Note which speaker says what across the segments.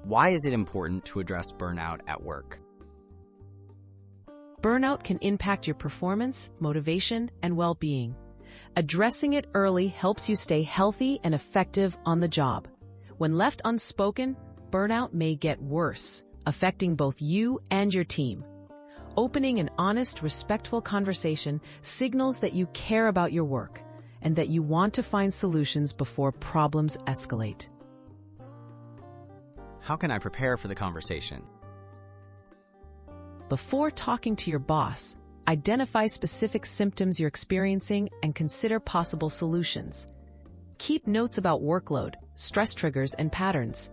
Speaker 1: Why is it important to address burnout at work?
Speaker 2: Burnout can impact your performance, motivation, and well-being. Addressing it early helps you stay healthy and effective on the job. When left unspoken, burnout may get worse, affecting both you and your team. Opening an honest, respectful conversation signals that you care about your work and that you want to find solutions before problems escalate.
Speaker 1: How can I prepare for the conversation?
Speaker 2: Before talking to your boss, identify specific symptoms you're experiencing and consider possible solutions. Keep notes about workload, stress triggers, and patterns.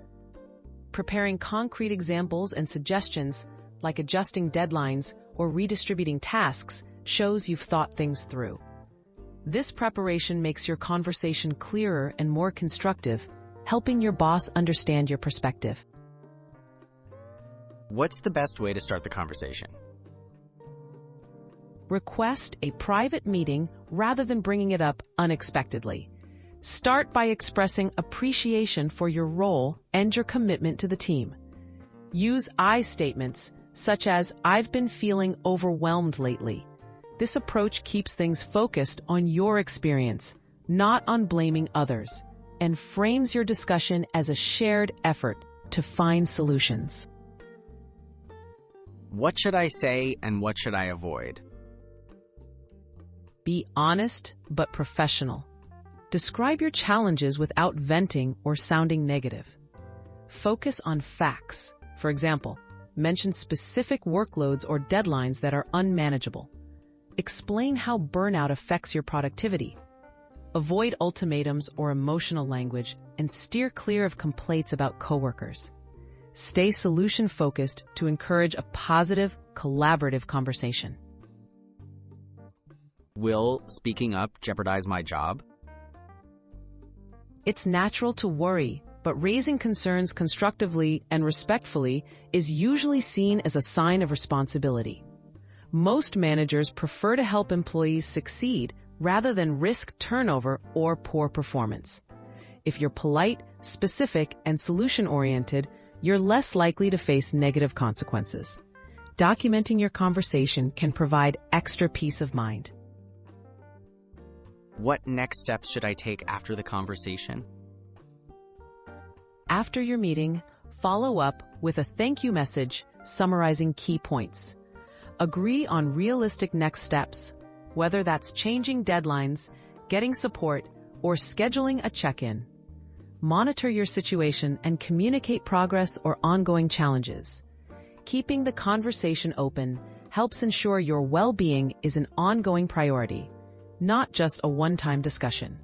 Speaker 2: Preparing concrete examples and suggestions, like adjusting deadlines or redistributing tasks, shows you've thought things through. This preparation makes your conversation clearer and more constructive, helping your boss understand your perspective.
Speaker 1: What's the best way to start the conversation?
Speaker 2: Request a private meeting rather than bringing it up unexpectedly. Start by expressing appreciation for your role and your commitment to the team. Use I statements, such as, "I've been feeling overwhelmed lately." This approach keeps things focused on your experience, not on blaming others, and frames your discussion as a shared effort to find solutions.
Speaker 1: What should I say and what should I avoid?
Speaker 2: Be honest but professional. Describe your challenges without venting or sounding negative. Focus on facts. For example, mention specific workloads or deadlines that are unmanageable. Explain how burnout affects your productivity. Avoid ultimatums or emotional language and steer clear of complaints about coworkers. Stay solution-focused to encourage a positive, collaborative conversation.
Speaker 1: Will speaking up jeopardize my job?
Speaker 2: It's natural to worry, but raising concerns constructively and respectfully is usually seen as a sign of responsibility. Most managers prefer to help employees succeed rather than risk turnover or poor performance. If you're polite, specific, and solution-oriented, you're less likely to face negative consequences. Documenting your conversation can provide extra peace of mind.
Speaker 1: What next steps should I take after the conversation?
Speaker 2: After your meeting, follow up with a thank you message summarizing key points. Agree on realistic next steps, whether that's changing deadlines, getting support, or scheduling a check-in. Monitor your situation and communicate progress or ongoing challenges. Keeping the conversation open helps ensure your well-being is an ongoing priority, not just a one-time discussion.